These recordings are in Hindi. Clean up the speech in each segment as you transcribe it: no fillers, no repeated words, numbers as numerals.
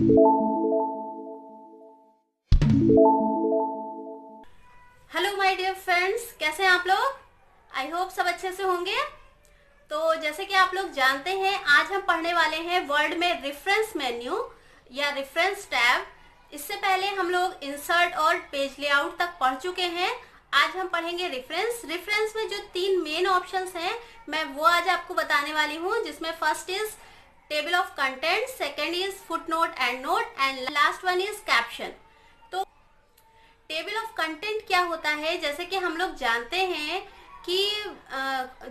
हेलो माय डियर फ्रेंड्स, कैसे हैं आप लोग? आई होप सब अच्छे से होंगे। तो जैसे कि आप लोग जानते हैं, आज हम पढ़ने वाले हैं वर्ड में रेफरेंस मेन्यू या रेफरेंस टैब। इससे पहले हम लोग इंसर्ट और पेज लेआउट तक पढ़ चुके हैं। आज हम पढ़ेंगे रेफरेंस। रेफरेंस में जो 3 मेन ऑप्शंस हैं, मैं वो आज आपको बताने वाली हूँ, जिसमें first is table of content, second is footnote and note and last one is caption. Table of content क्या होता है? जैसे कि हम लोग जानते हैं कि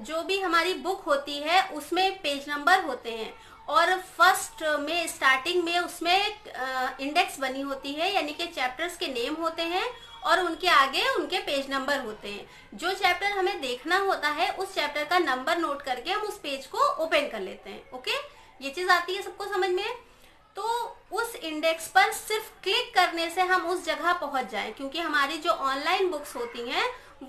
जो भी हमारी बुक होती है उसमें पेज नंबर होते हैं और फर्स्ट में स्टार्टिंग में उसमें इंडेक्स बनी होती है, यानी कि चैप्टर्स के नेम होते हैं और उनके आगे उनके पेज नंबर होते हैं। जो चैप्टर हमें देखना होता है उस चैप्टर का नंबर नोट करके हम उस पेज को ओपन कर लेते हैं। ओके, ये चीज आती है सबको समझ में? तो उस इंडेक्स पर सिर्फ क्लिक करने से हम उस जगह पहुंच जाएं, क्योंकि हमारी जो ऑनलाइन बुक्स होती हैं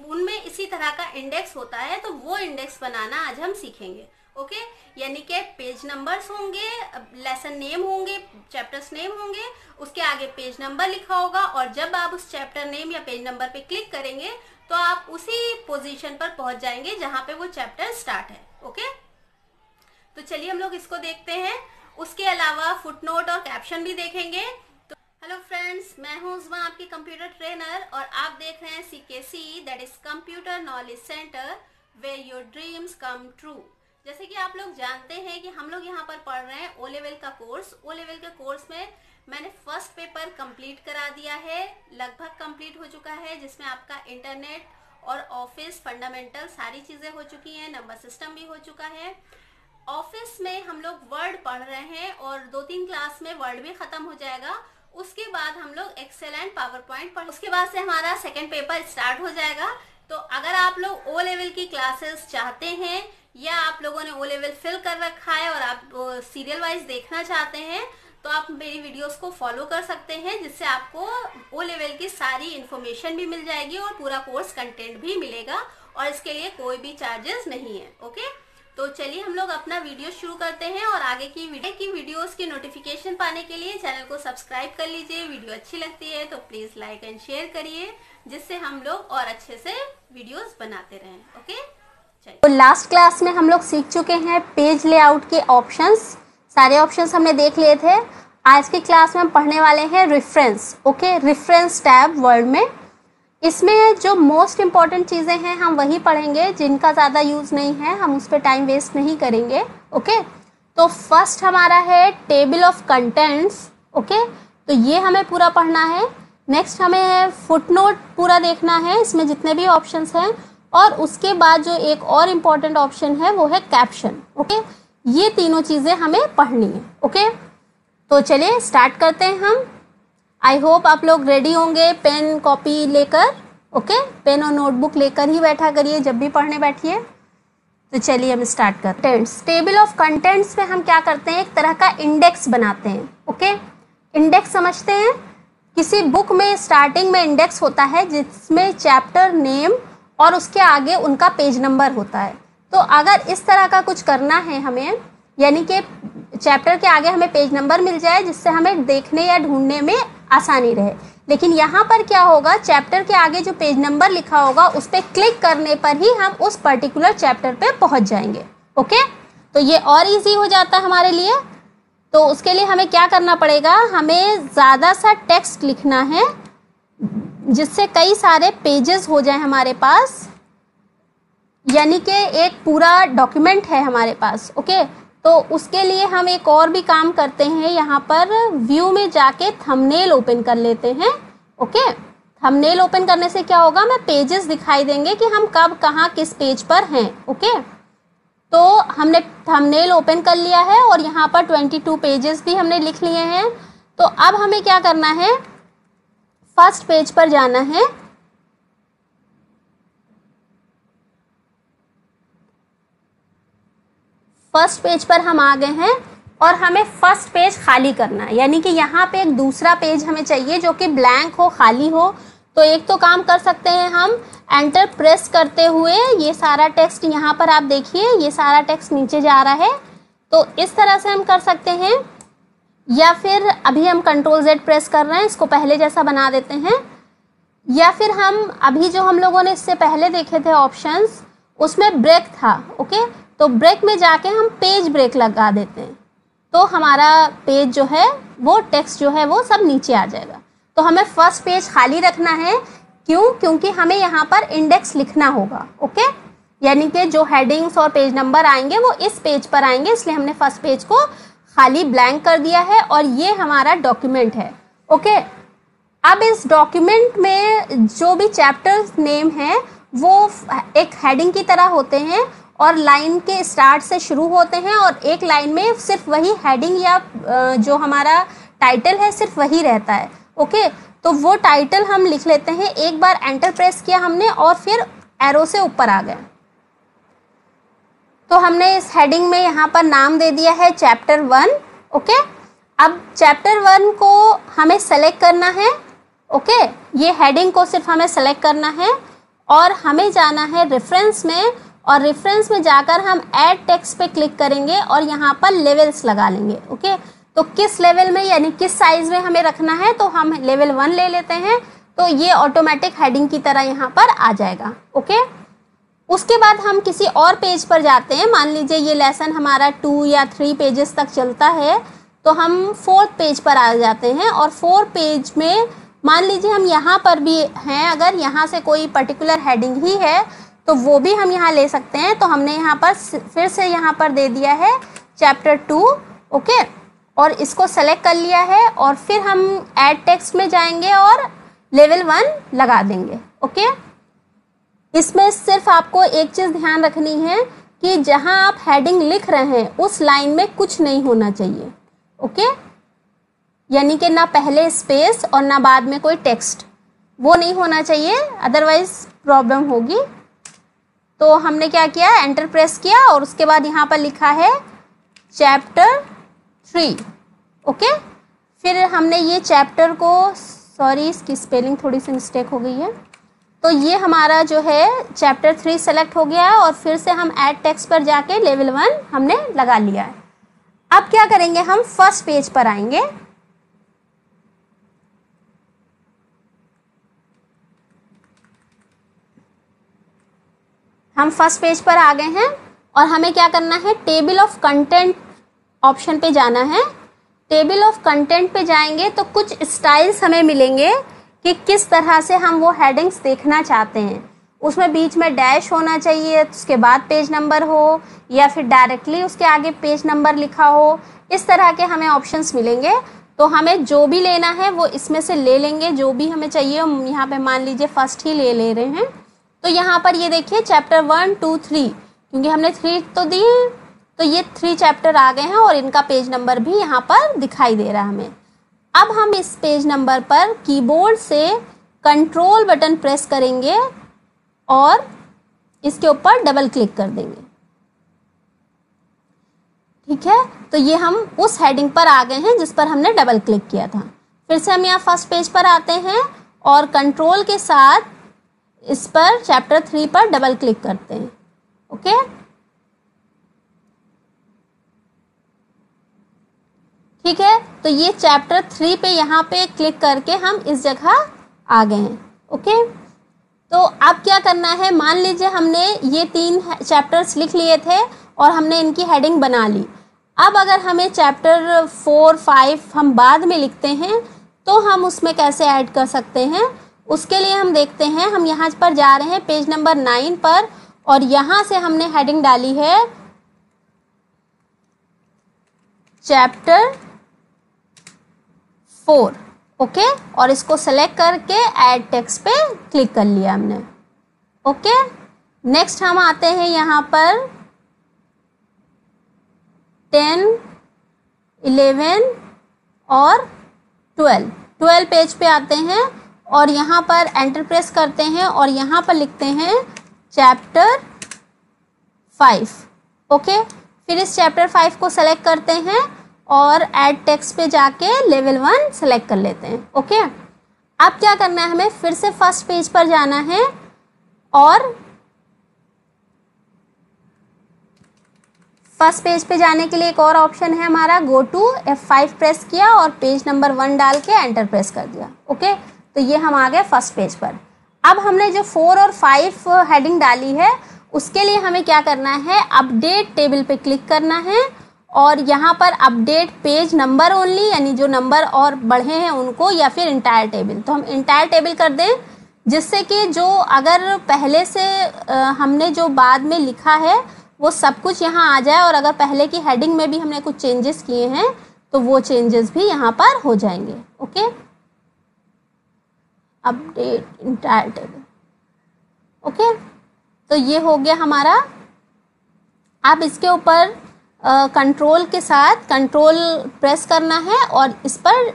उनमें इसी तरह का इंडेक्स होता है। तो वो इंडेक्स बनाना आज हम सीखेंगे। ओके, यानी कि पेज नंबर्स होंगे, लेसन नेम होंगे, चैप्टर्स नेम होंगे, उसके आगे पेज नंबर लिखा होगा और जब आप उस चैप्टर नेम या पेज नंबर पे क्लिक करेंगे तो आप उसी पोजीशन पर पहुंच जाएंगे जहां पे वो चैप्टर स्टार्ट है। ओके, तो चलिए हम लोग इसको देखते हैं। उसके अलावा फुटनोट और कैप्शन भी देखेंगे। तो हेलो फ्रेंड्स, मैं हूं उस्मा, आपकी कंप्यूटर ट्रेनर, और आप देख रहे हैं CKC, that is computer knowledge centre, where your dreams come true. जैसे कि आप लोग जानते हैं कि हम लोग यहाँ पर पढ़ रहे हैं ओ लेवल का कोर्स। ओ लेवल के कोर्स में मैंने फर्स्ट पेपर कंप्लीट करा दिया है, लगभग कंप्लीट हो चुका है, जिसमें आपका इंटरनेट और ऑफिस फंडामेंटल सारी चीजें हो चुकी हैं, नंबर सिस्टम भी हो चुका है। ऑफिस में हम लोग वर्ड पढ़ रहे हैं और 2-3 क्लास में वर्ड भी खत्म हो जाएगा। उसके बाद हम लोग एक्सेल एंड पावर पॉइंट पढ़, उसके बाद से हमारा सेकंड पेपर स्टार्ट हो जाएगा। तो अगर आप लोग ओ लेवल की क्लासेस चाहते हैं या आप लोगों ने ओ लेवल फिल कर रखा है और आप सीरियल वाइज देखना चाहते हैं तो आप मेरी वीडियोस को फॉलो कर सकते हैं, जिससे आपको ओ लेवल की सारी इन्फॉर्मेशन भी मिल जाएगी और पूरा कोर्स कंटेंट भी मिलेगा और इसके लिए कोई भी चार्जेस नहीं है। ओके, तो चलिए हम लोग अपना वीडियो शुरू करते हैं और आगे की वीडियोस की नोटिफिकेशन पाने के लिए चैनल को सब्सक्राइब कर लीजिए। वीडियो अच्छी लगती है तो प्लीज लाइक एंड शेयर करिए, जिससे हम लोग और अच्छे से वीडियोस बनाते रहें। ओके, चलिए। तो लास्ट क्लास में हम लोग सीख चुके हैं पेज लेआउट के ऑप्शंस। सारे ऑप्शंस हमने देख लिए थे। आज की क्लास में हम पढ़ने वाले हैं reference. Okay, reference tab word में। इसमें जो मोस्ट इम्पॉर्टेंट चीज़ें हैं हम वही पढ़ेंगे, जिनका ज़्यादा यूज़ नहीं है हम उस पर टाइम वेस्ट नहीं करेंगे। ओके, तो फर्स्ट हमारा है टेबल ऑफ कंटेंट्स। ओके, तो ये हमें पूरा पढ़ना है। नेक्स्ट हमें है फुटनोट पूरा देखना है, इसमें जितने भी ऑप्शंस हैं, और उसके बाद जो एक और इम्पॉर्टेंट ऑप्शन है वो है कैप्शन। ओके, ये तीनों चीज़ें हमें पढ़नी है। ओके, तो चलिए स्टार्ट करते हैं हम। आई होप आप लोग रेडी होंगे पेन कॉपी लेकर। ओके, पेन और नोटबुक लेकर ही बैठा करिए जब भी पढ़ने बैठिए। तो चलिए हम स्टार्ट करते हैं। टेबल ऑफ कंटेंट्स में हम क्या करते हैं, एक तरह का इंडेक्स बनाते हैं। ओके, इंडेक्स समझते हैं? किसी बुक में स्टार्टिंग में इंडेक्स होता है जिसमें चैप्टर नेम और उसके आगे उनका पेज नंबर होता है। तो अगर इस तरह का कुछ करना है हमें, यानी कि चैप्टर के आगे हमें पेज नंबर मिल जाए जिससे हमें देखने या ढूंढने में आसानी रहे। लेकिन यहाँ पर क्या होगा, चैप्टर के आगे जो पेज नंबर लिखा होगा उस पर क्लिक करने पर ही हम उस पर्टिकुलर चैप्टर पे पहुँच जाएंगे। ओके, तो ये और इजी हो जाता है हमारे लिए। तो उसके लिए हमें क्या करना पड़ेगा, हमें ज़्यादा सा टेक्स्ट लिखना है जिससे कई सारे पेजेस हो जाए हमारे पास, यानी कि एक पूरा डॉक्यूमेंट है हमारे पास। ओके, तो उसके लिए हम एक और भी काम करते हैं, यहाँ पर व्यू में जाके थंबनेल ओपन कर लेते हैं। ओके, थंबनेल ओपन करने से क्या होगा, हमें पेजेस दिखाई देंगे कि हम कब कहाँ किस पेज पर हैं। ओके, तो हमने थंबनेल ओपन कर लिया है और यहाँ पर 22 पेजेस भी हमने लिख लिए हैं। तो अब हमें क्या करना है, फर्स्ट पेज पर जाना है। फर्स्ट पेज पर हम आ गए हैं और हमें फर्स्ट पेज खाली करना है, यानी कि यहाँ पे एक दूसरा पेज हमें चाहिए जो कि ब्लैंक हो, खाली हो। तो एक तो काम कर सकते हैं हम, एंटर प्रेस करते हुए ये सारा टेक्स्ट, यहाँ पर आप देखिए ये सारा टेक्स्ट नीचे जा रहा है। तो इस तरह से हम कर सकते हैं या फिर अभी हम कंट्रोल Z प्रेस कर रहे हैं, इसको पहले जैसा बना देते हैं, या फिर हम अभी जो हम लोगों ने इससे पहले देखे थे ऑप्शंस, उसमें ब्रेक था। ओके, तो ब्रेक में जाके हम पेज ब्रेक लगा देते हैं, तो हमारा पेज जो है वो टेक्स्ट जो है वो सब नीचे आ जाएगा। तो हमें फर्स्ट पेज खाली रखना है, क्यों? क्योंकि हमें यहाँ पर इंडेक्स लिखना होगा। ओके, यानी कि जो हेडिंग्स और पेज नंबर आएंगे वो इस पेज पर आएंगे, इसलिए हमने फर्स्ट पेज को खाली ब्लैंक कर दिया है और ये हमारा डॉक्यूमेंट है। ओके, अब इस डॉक्यूमेंट में जो भी चैप्टर नेम है वो एक हेडिंग की तरह होते हैं और लाइन के स्टार्ट से शुरू होते हैं और एक लाइन में सिर्फ वही हेडिंग या जो हमारा टाइटल है सिर्फ वही रहता है। ओके, तो वो टाइटल हम लिख लेते हैं। एक बार एंटर प्रेस किया हमने और फिर एरो से ऊपर आ गए, तो हमने इस हेडिंग में यहाँ पर नाम दे दिया है चैप्टर 1। ओके, अब चैप्टर 1 को हमें सेलेक्ट करना है। ओके, ये हेडिंग को सिर्फ हमें सेलेक्ट करना है और हमें जाना है रेफरेंस में, और रेफरेंस में जाकर हम ऐड टेक्स्ट पे क्लिक करेंगे और यहाँ पर लेवल्स लगा लेंगे। ओके, तो किस लेवल में यानी किस साइज में हमें रखना है, तो हम लेवल 1 ले लेते हैं, तो ये ऑटोमेटिक हेडिंग की तरह यहाँ पर आ जाएगा। ओके, उसके बाद हम किसी और पेज पर जाते हैं। मान लीजिए ये लेसन हमारा 2 या 3 पेजेस तक चलता है, तो हम 4th पेज पर आ जाते हैं और 4th पेज में मान लीजिए हम यहाँ पर भी हैं, अगर यहाँ से कोई पर्टिकुलर हेडिंग ही है तो वो भी हम यहाँ ले सकते हैं। तो हमने यहाँ पर फिर से यहाँ पर दे दिया है चैप्टर 2। ओके, और इसको सेलेक्ट कर लिया है और फिर हम ऐड टेक्स्ट में जाएंगे और लेवल 1 लगा देंगे। ओके, इसमें सिर्फ आपको एक चीज़ ध्यान रखनी है कि जहाँ आप हेडिंग लिख रहे हैं उस लाइन में कुछ नहीं होना चाहिए। ओके, यानी कि ना पहले स्पेस और ना बाद में कोई टेक्स्ट, वो नहीं होना चाहिए, अदरवाइज प्रॉब्लम होगी। तो हमने क्या किया, एंटर प्रेस किया और उसके बाद यहाँ पर लिखा है चैप्टर 3। ओके, फिर हमने ये चैप्टर को, सॉरी इसकी स्पेलिंग थोड़ी सी मिस्टेक हो गई है, तो ये हमारा जो है चैप्टर 3 सेलेक्ट हो गया है और फिर से हम ऐड टेक्स्ट पर जाके लेवल 1 हमने लगा लिया है। अब क्या करेंगे, हम फर्स्ट पेज पर आएंगे। हम फर्स्ट पेज पर आ गए हैं और हमें क्या करना है, टेबल ऑफ कंटेंट ऑप्शन पे जाना है। टेबल ऑफ कंटेंट पे जाएंगे तो कुछ स्टाइल्स हमें मिलेंगे कि किस तरह से हम वो हेडिंग्स देखना चाहते हैं। उसमें बीच में डैश होना चाहिए, उसके बाद पेज नंबर हो, या फिर डायरेक्टली उसके आगे पेज नंबर लिखा हो। इस तरह के हमें ऑप्शंस मिलेंगे, तो हमें जो भी लेना है वो इसमें से ले लेंगे, जो भी हमें चाहिए। यहाँ पे मान लीजिए फर्स्ट ही ले रहे हैं, तो यहाँ पर ये देखिए चैप्टर 1, 2, 3, क्योंकि हमने 3 तो दिए, तो ये 3 चैप्टर आ गए हैं और इनका पेज नंबर भी यहाँ पर दिखाई दे रहा है हमें। अब हम इस पेज नंबर पर कीबोर्ड से कंट्रोल बटन प्रेस करेंगे और इसके ऊपर डबल क्लिक कर देंगे। ठीक है, तो ये हम उस हेडिंग पर आ गए हैं जिस पर हमने डबल क्लिक किया था। फिर से हम यहाँ फर्स्ट पेज पर आते हैं और कंट्रोल के साथ इस पर चैप्टर 3 पर डबल क्लिक करते हैं। ओके, ठीक है, तो ये चैप्टर 3 पे यहाँ पे क्लिक करके हम इस जगह आ गए हैं। ओके, तो अब क्या करना है, मान लीजिए हमने ये 3 चैप्टर्स लिख लिए थे और हमने इनकी हेडिंग बना ली। अब अगर हमें चैप्टर 4, 5 हम बाद में लिखते हैं तो हम उसमें कैसे ऐड कर सकते हैं, उसके लिए हम देखते हैं। हम यहाँ पर जा रहे हैं पेज नंबर 9 पर और यहाँ से हमने हेडिंग डाली है चैप्टर 4। ओके, और इसको सेलेक्ट करके ऐड टेक्स्ट पे क्लिक कर लिया हमने। ओके, नेक्स्ट हम आते हैं यहाँ पर 10, 11 और 12 पेज पे आते हैं और यहाँ पर एंटर प्रेस करते हैं और यहाँ पर लिखते हैं चैप्टर 5। ओके, फिर इस चैप्टर 5 को सेलेक्ट करते हैं और ऐड टेक्स्ट पे जाके लेवल 1 सेलेक्ट कर लेते हैं। ओके, अब क्या करना है, हमें फिर से फर्स्ट पेज पर जाना है और फर्स्ट पेज पे जाने के लिए एक और ऑप्शन है हमारा, गो टू, F5 प्रेस किया और पेज नंबर 1 डाल के एंटर प्रेस कर दिया। ओके, तो ये हम आ गए फर्स्ट पेज पर। अब हमने जो 4 और 5 हेडिंग डाली है उसके लिए हमें क्या करना है, अपडेट टेबल पे क्लिक करना है और यहाँ पर अपडेट पेज नंबर ओनली, यानी जो नंबर और बढ़े हैं उनको, या फिर इंटायर टेबल। तो हम इंटायर टेबल कर दें, जिससे कि जो अगर पहले से हमने जो बाद में लिखा है वो सब कुछ यहाँ आ जाए, और अगर पहले की हेडिंग में भी हमने कुछ चेंजेस किए हैं तो वो चेंजेस भी यहाँ पर हो जाएंगे। Okay, update entire table. Okay, तो ये हो गया हमारा। आप इसके ऊपर कंट्रोल के साथ कंट्रोल प्रेस करना है और इस पर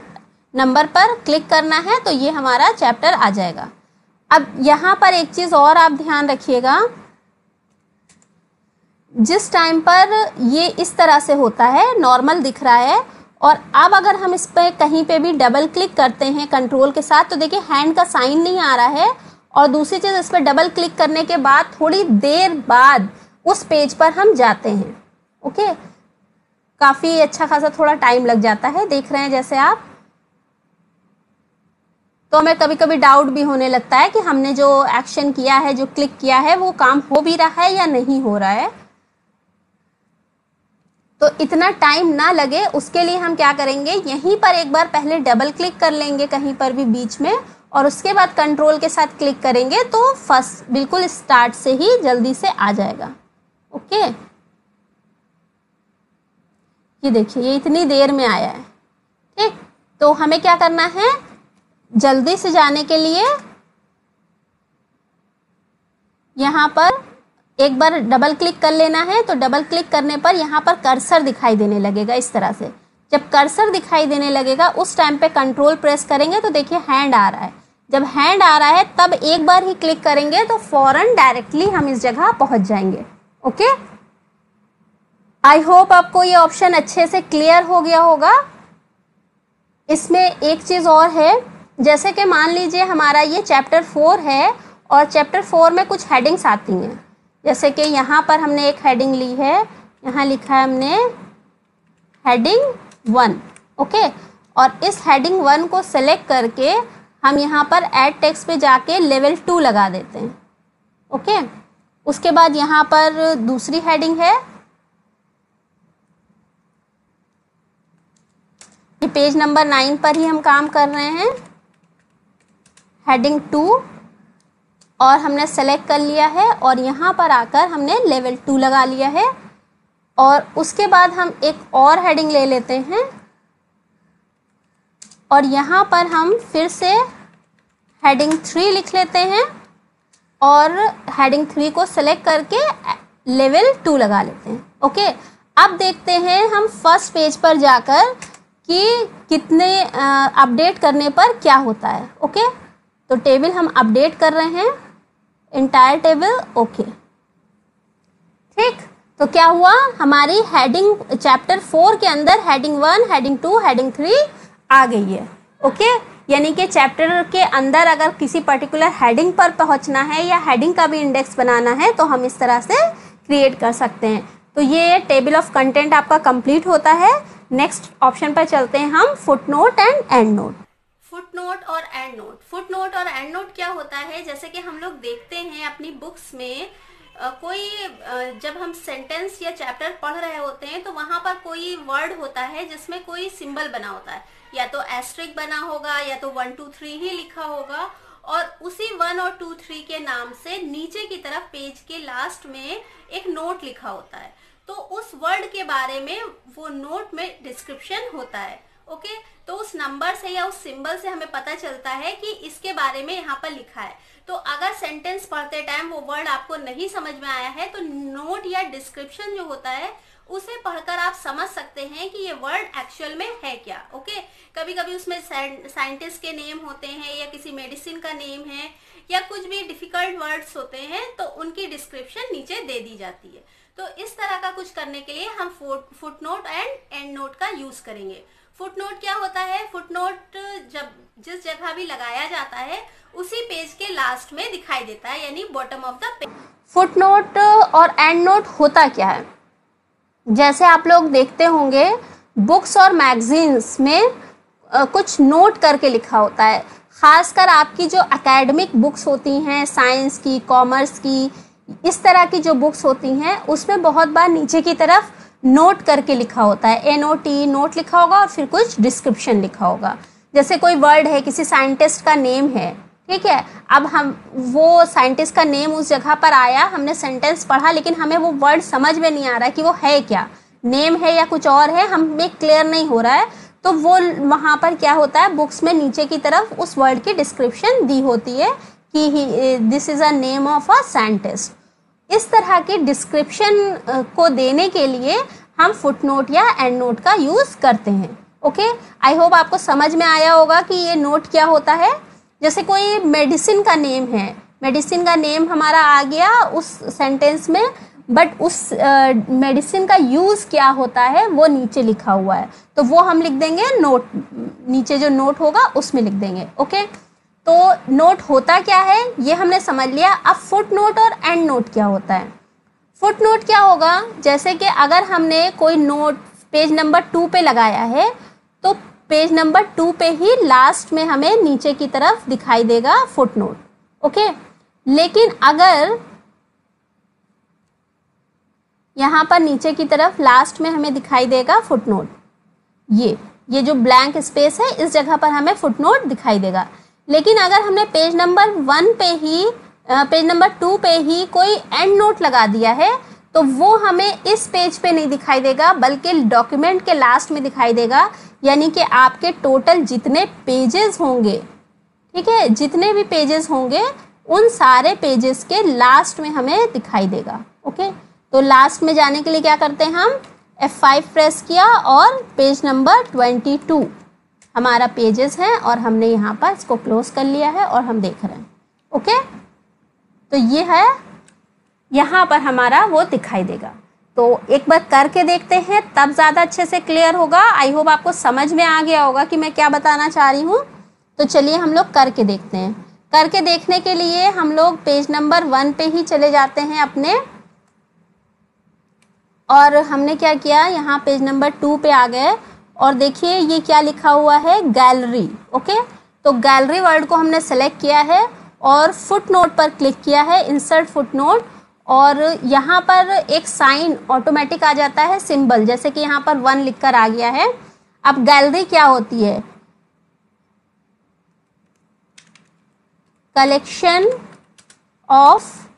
नंबर पर क्लिक करना है, तो ये हमारा चैप्टर आ जाएगा। अब यहाँ पर एक चीज़ और आप ध्यान रखिएगा, जिस टाइम पर ये इस तरह से होता है, नॉर्मल दिख रहा है, और अब अगर हम इस पर कहीं पे भी डबल क्लिक करते हैं कंट्रोल के साथ, तो देखिए हैंड का साइन नहीं आ रहा है, और दूसरी चीज़ इस पर डबल क्लिक करने के बाद थोड़ी देर बाद उस पेज पर हम जाते हैं। ओके, काफ़ी अच्छा खासा थोड़ा टाइम लग जाता है, देख रहे हैं जैसे आप। तो हमें कभी कभी डाउट भी होने लगता है कि हमने जो एक्शन किया है, जो क्लिक किया है, वो काम हो भी रहा है या नहीं हो रहा है। तो इतना टाइम ना लगे उसके लिए हम क्या करेंगे, यहीं पर एक बार पहले डबल क्लिक कर लेंगे कहीं पर भी बीच में, और उसके बाद कंट्रोल के साथ क्लिक करेंगे तो फर्स्ट बिल्कुल स्टार्ट से ही जल्दी से आ जाएगा। ओके, ये देखिए ये इतनी देर में आया है। ठीक, तो हमें क्या करना है, जल्दी से जाने के लिए यहाँ पर एक बार डबल क्लिक कर लेना है। तो डबल क्लिक करने पर यहाँ पर कर्सर दिखाई देने लगेगा इस तरह से। जब कर्सर दिखाई देने लगेगा उस टाइम पे कंट्रोल प्रेस करेंगे तो देखिए हैंड आ रहा है। जब हैंड आ रहा है तब एक बार ही क्लिक करेंगे तो फौरन डायरेक्टली हम इस जगह पहुंच जाएंगे। ओके, आई होप आपको ये ऑप्शन अच्छे से क्लियर हो गया होगा। इसमें एक चीज़ और है, जैसे कि मान लीजिए हमारा ये चैप्टर 4 है और चैप्टर 4 में कुछ हेडिंग्स आती हैं। जैसे कि यहाँ पर हमने एक हेडिंग ली है, यहाँ लिखा है हमने हेडिंग 1। ओके, और इस हेडिंग 1 को सेलेक्ट करके हम यहाँ पर ऐड टेक्स्ट पे जाके लेवल 2 लगा देते हैं। ओके, उसके बाद यहाँ पर दूसरी हेडिंग है, ये पेज नंबर 9 पर ही हम काम कर रहे हैं, हेडिंग 2, और हमने सेलेक्ट कर लिया है और यहाँ पर आकर हमने लेवल 2 लगा लिया है। और उसके बाद हम एक और हेडिंग ले लेते हैं और यहाँ पर हम फिर से हेडिंग 3 लिख लेते हैं और हेडिंग 3 को सेलेक्ट करके लेवल 2 लगा लेते हैं। ओके, अब देखते हैं हम फर्स्ट पेज पर जाकर कि कितने अपडेट करने पर क्या होता है। ओके, तो टेबल हम अपडेट कर रहे हैं, इंटायर टेबल। ओके, ठीक, तो क्या हुआ, हमारी हेडिंग चैप्टर 4 के अंदर हेडिंग 1, हेडिंग 2, हेडिंग 3 आ गई है। ओके, यानी कि चैप्टर के अंदर अगर किसी पर्टिकुलर हेडिंग पर पहुंचना है या हेडिंग का भी इंडेक्स बनाना है तो हम इस तरह से क्रिएट कर सकते हैं। तो ये टेबल ऑफ कंटेंट आपका कंप्लीट होता है। नेक्स्ट ऑप्शन पर चलते हैं हम, footnote and and note. Footnote और एंड नोट। फुटनोट और एंड नोट क्या होता है, जैसे कि हम लोग देखते हैं अपनी बुक्स में कोई जब हम सेंटेंस या चैप्टर पढ़ रहे होते हैं तो वहां पर कोई वर्ड होता है जिसमें कोई सिंबल बना होता है, या तो एस्ट्रिक बना होगा या तो 1 2 3 ही लिखा होगा, और उसी 1 और 2 3 के नाम से नीचे की तरफ पेज के लास्ट में एक नोट लिखा होता है। तो उस वर्ड के बारे में वो नोट में डिस्क्रिप्शन होता है। ओके, तो उस नंबर से या उस सिंबल से हमें पता चलता है कि इसके बारे में यहाँ पर लिखा है। तो अगर सेंटेंस पढ़ते टाइम वो वर्ड आपको नहीं समझ में आया है तो नोट या डिस्क्रिप्शन जो होता है उसे पढ़कर आप समझ सकते हैं कि ये वर्ड एक्चुअल में है क्या। ओके, कभी कभी उसमें साइंटिस्ट के नेम होते हैं या किसी मेडिसिन का नेम है या कुछ भी डिफिकल्ट वर्ड्स होते हैं तो उनकी डिस्क्रिप्शन नीचे दे दी जाती है। तो इस तरह का कुछ करने के लिए हम फुटनोट एंड एंड नोट का यूज करेंगे। फुटनोट क्या होता है, फुटनोट जब जिस जगह भी लगाया जाता है उसी पेज के लास्ट में दिखाई देता है, यानी bottom of the page. Footnote और एंड नोट होता क्या है? जैसे आप लोग देखते होंगे बुक्स और मैगजीन्स में कुछ नोट करके लिखा होता है। खासकर आपकी जो एकेडमिक बुक्स होती हैं, साइंस की, कॉमर्स की, इस तरह की जो बुक्स होती हैं उसमें बहुत बार नीचे की तरफ नोट करके लिखा होता है। NOT नोट लिखा होगा और फिर कुछ डिस्क्रिप्शन लिखा होगा। जैसे कोई वर्ड है, किसी साइंटिस्ट का नेम है, ठीक है, अब हम वो साइंटिस्ट का नेम उस जगह पर आया, हमने सेंटेंस पढ़ा, लेकिन हमें वो वर्ड समझ में नहीं आ रहा है कि वो है क्या, नेम है या कुछ और है, हमें क्लियर नहीं हो रहा है। तो वो वहाँ पर क्या होता है, बुक्स में नीचे की तरफ उस वर्ड की डिस्क्रिप्शन दी होती है कि this is a name of a scientist. इस तरह की डिस्क्रिप्शन को देने के लिए हम फुटनोट या एंड नोट का यूज करते हैं। ओके, आई होप आपको समझ में आया होगा कि ये नोट क्या होता है। जैसे कोई मेडिसिन का नेम है, मेडिसिन का नेम हमारा आ गया उस सेंटेंस में, बट उस मेडिसिन का यूज क्या होता है वो नीचे लिखा हुआ है, तो वो हम लिख देंगे नोट, नीचे जो नोट होगा उसमें लिख देंगे। ओके, तो नोट होता क्या है ये हमने समझ लिया। अब फुट नोट और एंड नोट क्या होता है। फुट नोट क्या होगा, जैसे कि अगर हमने कोई नोट पेज नंबर 2 पे लगाया है तो पेज नंबर 2 पे ही लास्ट में हमें नीचे की तरफ दिखाई देगा फुट नोट। ओके, लेकिन अगर यहाँ पर नीचे की तरफ लास्ट में हमें दिखाई देगा फुट नोट, ये जो ब्लैंक स्पेस है इस जगह पर हमें फुट नोट दिखाई देगा। लेकिन अगर हमने पेज नंबर 1 पे ही पेज नंबर 2 पे ही कोई एंड नोट लगा दिया है तो वो हमें इस पेज पे नहीं दिखाई देगा बल्कि डॉक्यूमेंट के लास्ट में दिखाई देगा। यानी कि आपके टोटल जितने पेजेस होंगे, ठीक है, जितने भी पेजेस होंगे उन सारे पेजेस के लास्ट में हमें दिखाई देगा। ओके, तो लास्ट में जाने के लिए क्या करते हैं, हम F5 प्रेस किया और पेज नंबर 22 हमारा पेजेस है और हमने यहाँ पर इसको क्लोज कर लिया है और हम देख रहे हैं। ओके, तो ये है, यहाँ पर हमारा वो दिखाई देगा। तो एक बार करके देखते हैं तब ज़्यादा अच्छे से क्लियर होगा। आई होप आपको समझ में आ गया होगा कि मैं क्या बताना चाह रही हूँ। तो चलिए हम लोग करके देखते हैं। करके देखने के लिए हम लोग पेज नंबर 1 पे ही चले जाते हैं अपने, और हमने क्या किया, यहाँ पेज नंबर 2 पे आ गए और देखिए ये क्या लिखा हुआ है, गैलरी। ओके, तो गैलरी वर्ड को हमने सेलेक्ट किया है और फुट नोट पर क्लिक किया है, इंसर्ट फुट नोट, और यहाँ पर एक साइन ऑटोमेटिक आ जाता है, सिंबल, जैसे कि यहाँ पर 1 लिखकर आ गया है। अब गैलरी क्या होती है, collection of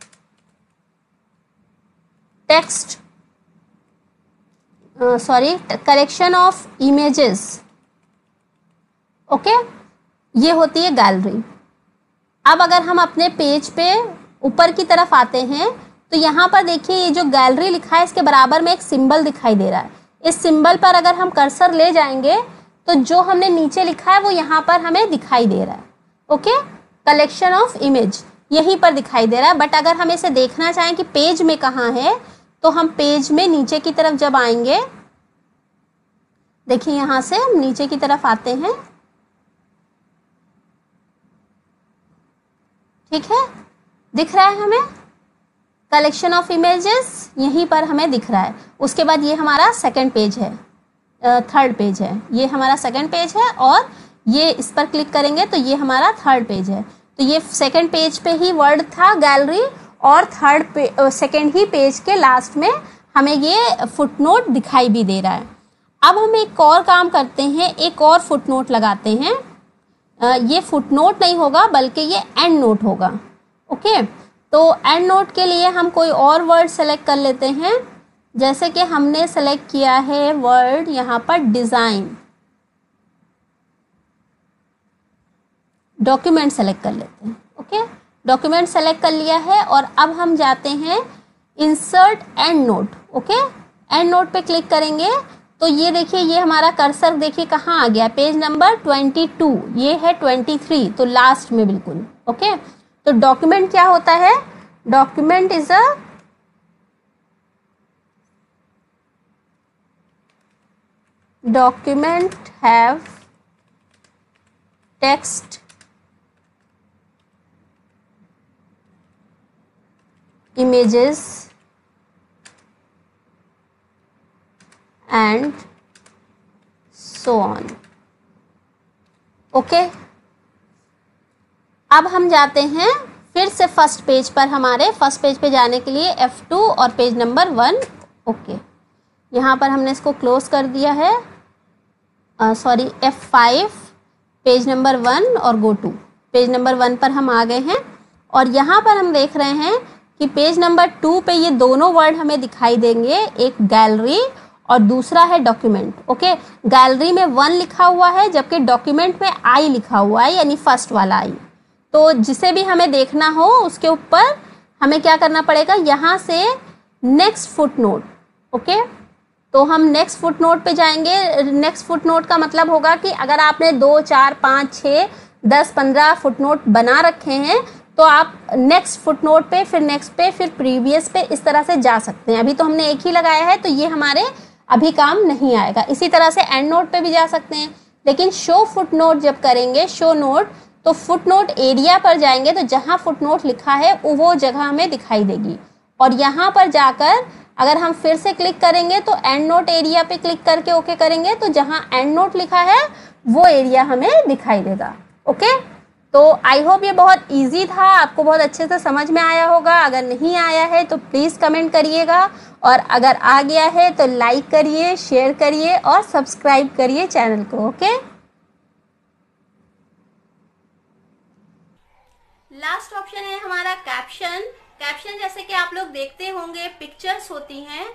text, collection of images. Okay, ये होती है गैलरी। अब अगर हम अपने पेज पे ऊपर की तरफ आते हैं तो यहाँ पर देखिए ये जो गैलरी लिखा है इसके बराबर में एक सिंबल दिखाई दे रहा है। इस सिंबल पर अगर हम कर्सर ले जाएंगे तो जो हमने नीचे लिखा है वो यहाँ पर हमें दिखाई दे रहा है। ओके, कलेक्शन ऑफ इमेज यहीं पर दिखाई दे रहा है, बट अगर हम इसे देखना चाहें कि पेज में कहाँ है तो हम पेज में नीचे की तरफ जब आएंगे, देखिए यहाँ से हम नीचे की तरफ आते हैं, ठीक है, दिख रहा है हमें कलेक्शन ऑफ इमेजेस, यहीं पर हमें दिख रहा है। उसके बाद ये हमारा सेकंड पेज है, थर्ड पेज है, ये हमारा सेकंड पेज है और ये इस पर क्लिक करेंगे तो ये हमारा थर्ड पेज है। तो ये सेकंड पेज पे ही वर्ड था गैलरी और सेकंड ही पेज के लास्ट में हमें ये फुटनोट दिखाई भी दे रहा है। अब हम एक और काम करते हैं, एक और फुटनोट लगाते हैं। ये फुटनोट नहीं होगा बल्कि ये एंड नोट होगा। ओके, तो एंड नोट के लिए हम कोई और वर्ड सेलेक्ट कर लेते हैं, जैसे कि हमने सेलेक्ट किया है वर्ड यहाँ पर डिज़ाइन। डॉक्यूमेंट सेलेक्ट कर लेते हैं। ओके, डॉक्यूमेंट सेलेक्ट कर लिया है और अब हम जाते हैं insert and note. Okay, and note पे क्लिक करेंगे तो ये देखिए ये हमारा कर्सर देखिए कहाँ आ गया, पेज नंबर 22, ये है 23, तो लास्ट में बिल्कुल। ओके, तो डॉक्यूमेंट क्या होता है, document is a document have text, images, and so on. Okay, अब हम जाते हैं फिर से फर्स्ट पेज पर। हमारे फर्स्ट पेज पे जाने के लिए F2 और पेज नंबर 1। ओके, यहाँ पर हमने इसको क्लोज कर दिया है, सॉरी F5 पेज नंबर 1 और गो टू पेज नंबर 1 पर हम आ गए हैं। और यहाँ पर हम देख रहे हैं कि पेज नंबर 2 पे ये दोनों वर्ड हमें दिखाई देंगे, एक गैलरी और दूसरा है डॉक्यूमेंट। ओके, गैलरी में 1 लिखा हुआ है जबकि डॉक्यूमेंट में I लिखा हुआ है, यानी फर्स्ट वाला I। तो जिसे भी हमें देखना हो उसके ऊपर हमें क्या करना पड़ेगा, यहाँ से नेक्स्ट फुटनोट। ओके, तो हम नेक्स्ट फुटनोट पे जाएंगे। नेक्स्ट फुटनोट का मतलब होगा कि अगर आपने 2, 4, 5, 6, 10, 15 फुटनोट बना रखे हैं तो आप नेक्स्ट फुटनोट पे, फिर नेक्स्ट पे, फिर प्रीवियस पे, इस तरह से जा सकते हैं। अभी तो हमने एक ही लगाया है तो ये हमारे अभी काम नहीं आएगा। इसी तरह से एंड नोट पे भी जा सकते हैं, लेकिन शो फुटनोट जब करेंगे, शो नोट, तो फुटनोट एरिया पर जाएंगे तो जहाँ फुटनोट लिखा है वो जगह हमें दिखाई देगी। और यहाँ पर जाकर अगर हम फिर से क्लिक करेंगे तो एंड नोट एरिया पे क्लिक करके ओके करेंगे तो जहाँ एंड नोट लिखा है वो एरिया हमें दिखाई देगा। ओके, तो आई होप ये बहुत इजी था, आपको बहुत अच्छे से समझ में आया होगा। अगर नहीं आया है तो प्लीज़ कमेंट करिएगा, और अगर आ गया है तो लाइक करिए, शेयर करिए और सब्सक्राइब करिए चैनल को। ओके, लास्ट ऑप्शन है हमारा कैप्शन। कैप्शन जैसे कि आप लोग देखते होंगे पिक्चर्स होती हैं,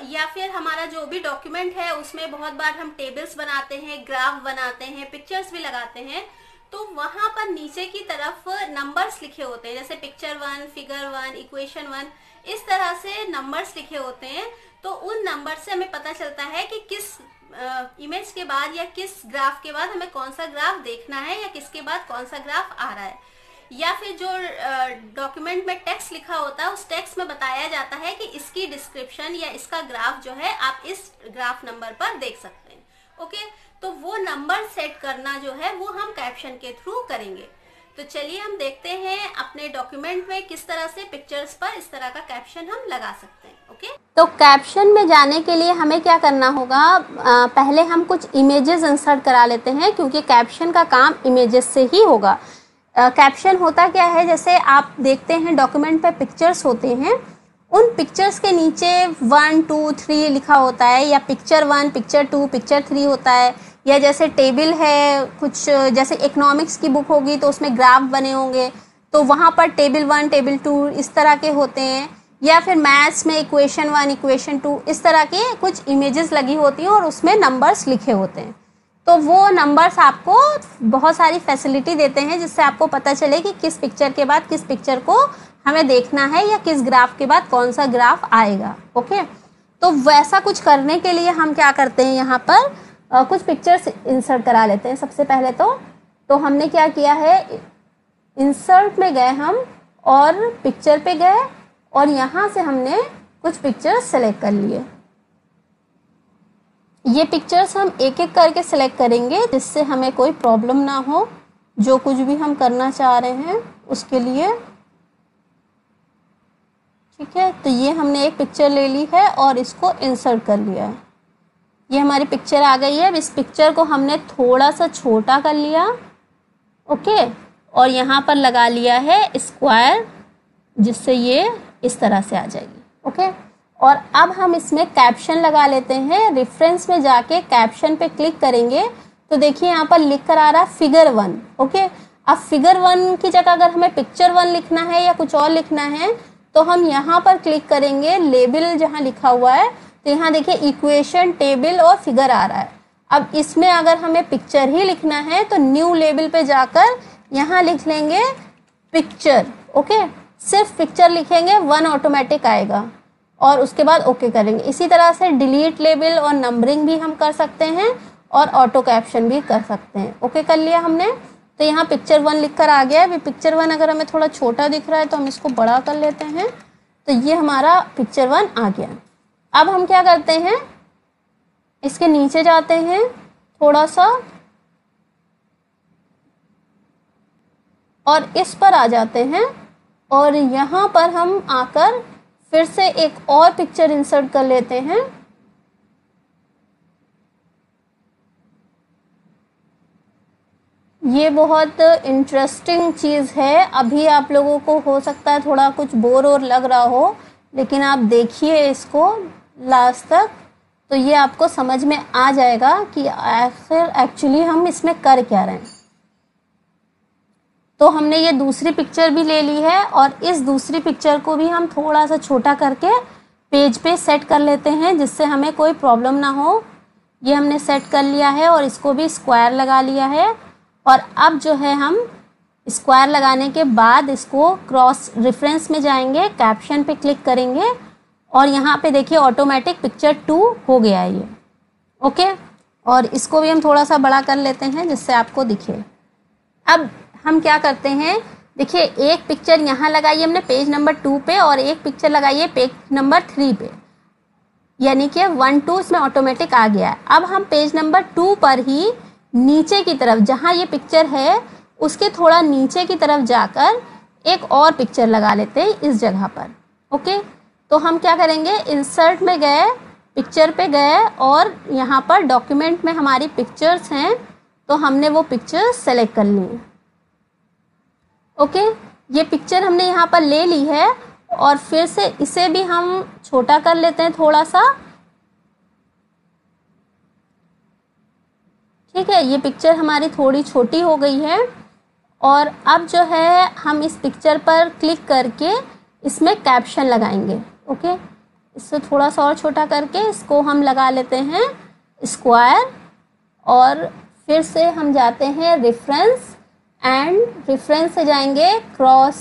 या फिर हमारा जो भी डॉक्यूमेंट है उसमें बहुत बार हम टेबल्स बनाते हैं, ग्राफ बनाते हैं, पिक्चर्स भी लगाते हैं, तो वहां पर नीचे की तरफ नंबर्स लिखे होते हैं, जैसे पिक्चर 1, फिगर 1, इक्वेशन 1, इस तरह से नंबर्स लिखे होते हैं। तो उन नंबर से हमें पता चलता है कि किस इमेज के बाद या किस ग्राफ के बाद हमें कौन सा ग्राफ देखना है, या किसके बाद कौन सा ग्राफ आ रहा है। या फिर जो डॉक्यूमेंट में टेक्स्ट लिखा होता है उस टेक्स्ट में बताया जाता है कि इसकी डिस्क्रिप्शन या इसका ग्राफ जो है आप इस ग्राफ नंबर पर देख सकते हैं। ओके, तो वो नंबर सेट करना जो है वो हम कैप्शन के थ्रू करेंगे। तो चलिए हम देखते हैं अपने डॉक्यूमेंट में किस तरह से पिक्चर्स पर इस तरह का कैप्शन हम लगा सकते हैं। ओके, तो कैप्शन में जाने के लिए हमें क्या करना होगा, पहले हम कुछ इमेजेस इंसर्ट करा लेते हैं, क्योंकि कैप्शन का काम इमेजेस से ही होगा। कैप्शन होता क्या है, जैसे आप देखते हैं डॉक्यूमेंट पे पिक्चर्स होते हैं, उन पिक्चर्स के नीचे 1, 2, 3 लिखा होता है, या पिक्चर 1, पिक्चर 2, पिक्चर 3 होता है, या जैसे टेबल है कुछ, जैसे इकोनॉमिक्स की बुक होगी तो उसमें ग्राफ बने होंगे तो वहाँ पर टेबल 1, टेबल 2 इस तरह के होते हैं, या फिर मैथ्स में इक्वेशन 1, इक्वेशन 2 इस तरह के कुछ इमेजेस लगी होती हैं और उसमें नंबर्स लिखे होते हैं। तो वो नंबर्स आपको बहुत सारी फैसिलिटी देते हैं जिससे आपको पता चले कि किस पिक्चर के बाद किस पिक्चर को हमें देखना है, या किस ग्राफ के बाद कौन सा ग्राफ आएगा। ओके, तो वैसा कुछ करने के लिए हम क्या करते हैं, यहाँ पर कुछ पिक्चर्स इंसर्ट करा लेते हैं। सबसे पहले तो हमने क्या किया है, इंसर्ट में गए हम और पिक्चर पे गए और यहाँ से हमने कुछ पिक्चर्स सेलेक्ट कर लिए। ये पिक्चर्स हम एक एक करके सिलेक्ट करेंगे जिससे हमें कोई प्रॉब्लम ना हो, जो कुछ भी हम करना चाह रहे हैं उसके लिए। ठीक है, तो ये हमने एक पिक्चर ले ली है और इसको इंसर्ट कर लिया है। ये हमारी पिक्चर आ गई है। अब इस पिक्चर को हमने थोड़ा सा छोटा कर लिया। ओके, और यहाँ पर लगा लिया है स्क्वायर, जिससे ये इस तरह से आ जाएगी। ओके, और अब हम इसमें कैप्शन लगा लेते हैं। रेफरेंस में जाके कैप्शन पे क्लिक करेंगे तो देखिए यहाँ पर लिख कर आ रहा है फिगर 1। ओके, अब फिगर 1 की जगह अगर हमें पिक्चर 1 लिखना है या कुछ और लिखना है तो हम यहाँ पर क्लिक करेंगे, लेबल जहाँ लिखा हुआ है तो यहाँ देखिए इक्वेशन, टेबल और फिगर आ रहा है। अब इसमें अगर हमें पिक्चर ही लिखना है तो न्यू लेबल पे जाकर यहाँ लिख लेंगे पिक्चर। ओके, सिर्फ पिक्चर लिखेंगे, 1 ऑटोमेटिक आएगा और उसके बाद ओके करेंगे। इसी तरह से डिलीट लेबल और नंबरिंग भी हम कर सकते हैं और ऑटो कैप्शन भी कर सकते हैं। ओके कर लिया हमने, तो यहाँ पिक्चर 1 लिखकर आ गया है। अभी पिक्चर 1 अगर हमें थोड़ा छोटा दिख रहा है तो हम इसको बड़ा कर लेते हैं, तो ये हमारा पिक्चर 1 आ गया। अब हम क्या करते हैं, इसके नीचे जाते हैं थोड़ा सा और इस पर आ जाते हैं और यहाँ पर हम आकर फिर से एक और पिक्चर इंसर्ट कर लेते हैं। ये बहुत इंटरेस्टिंग चीज़ है। अभी आप लोगों को हो सकता है थोड़ा कुछ बोर और लग रहा हो, लेकिन आप देखिए इसको लास्ट तक, तो ये आपको समझ में आ जाएगा कि आखिर एक्चुअली हम इसमें कर क्या रहे हैं। तो हमने ये दूसरी पिक्चर भी ले ली है और इस दूसरी पिक्चर को भी हम थोड़ा सा छोटा करके पेज पे सेट कर लेते हैं, जिससे हमें कोई प्रॉब्लम ना हो। ये हमने सेट कर लिया है और इसको भी स्क्वायर लगा लिया है। और अब जो है हम स्क्वायर लगाने के बाद इसको क्रॉस रेफरेंस में जाएंगे, कैप्शन पे क्लिक करेंगे और यहाँ पे देखिए ऑटोमेटिक पिक्चर 2 हो गया है ये। ओके, और इसको भी हम थोड़ा सा बड़ा कर लेते हैं जिससे आपको दिखे। अब हम क्या करते हैं, देखिए एक पिक्चर यहाँ लगाई हमने पेज नंबर 2 पे और एक पिक्चर लगाई है पेज नंबर 3 पे, यानी कि 1 2 इसमें ऑटोमेटिक आ गया है। अब हम पेज नंबर 2 पर ही नीचे की तरफ, जहाँ ये पिक्चर है उसके थोड़ा नीचे की तरफ जाकर एक और पिक्चर लगा लेते हैं इस जगह पर। ओके, तो हम क्या करेंगे, इंसर्ट में गए, पिक्चर पे गए और यहाँ पर डॉक्यूमेंट में हमारी पिक्चर्स हैं, तो हमने वो पिक्चर सेलेक्ट कर ली। ओके, ये पिक्चर हमने यहाँ पर ले ली है और फिर से इसे भी हम छोटा कर लेते हैं थोड़ा सा। ठीक है, ये पिक्चर हमारी थोड़ी छोटी हो गई है और अब जो है हम इस पिक्चर पर क्लिक करके इसमें कैप्शन लगाएंगे। ओके, इससे थोड़ा सा और छोटा करके इसको हम लगा लेते हैं स्क्वायर और फिर से हम जाते हैं रेफरेंस एंड रेफरेंस से जाएंगे क्रॉस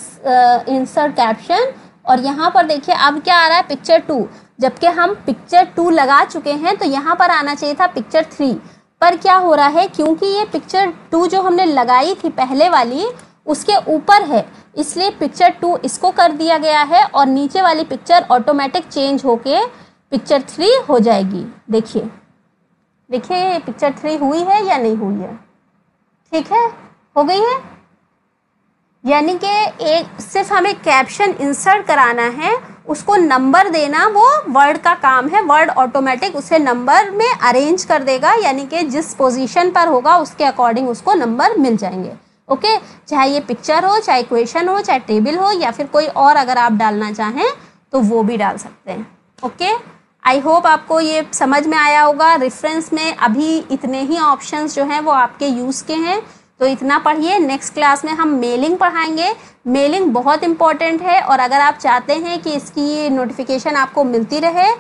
इंसर्ट कैप्शन और यहाँ पर देखिए अब क्या आ रहा है, पिक्चर 2। जबकि हम पिक्चर 2 लगा चुके हैं तो यहाँ पर आना चाहिए था पिक्चर 3, पर क्या हो रहा है, क्योंकि ये पिक्चर 2 जो हमने लगाई थी पहले वाली उसके ऊपर है, इसलिए पिक्चर 2 इसको कर दिया गया है और नीचे वाली पिक्चर ऑटोमेटिक चेंज होके पिक्चर 3 हो जाएगी। देखिए देखिए पिक्चर 3 हुई है या नहीं हुई है, ठीक है, हो गई है। यानी कि एक सिर्फ हमें कैप्शन इंसर्ट कराना है, उसको नंबर देना वो वर्ड का काम है, वर्ड ऑटोमेटिक उसे नंबर में अरेंज कर देगा, यानी कि जिस पोजीशन पर होगा उसके अकॉर्डिंग उसको नंबर मिल जाएंगे। ओके, चाहे ये पिक्चर हो, चाहे इक्वेशन हो, चाहे टेबल हो या फिर कोई और अगर आप डालना चाहें तो वो भी डाल सकते हैं। ओके, आई होप आपको ये समझ में आया होगा। रेफरेंस में अभी इतने ही ऑप्शंस जो हैं वो आपके यूज़ के हैं, तो इतना पढ़िए। नेक्स्ट क्लास में हम मेलिंग पढ़ाएंगे। मेलिंग बहुत इंपॉर्टेंट है और अगर आप चाहते हैं कि इसकी नोटिफिकेशन आपको मिलती रहे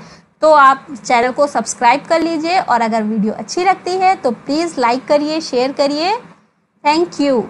तो आप चैनल को सब्सक्राइब कर लीजिए और अगर वीडियो अच्छी लगती है तो प्लीज़ लाइक करिए, शेयर करिए। Thank you.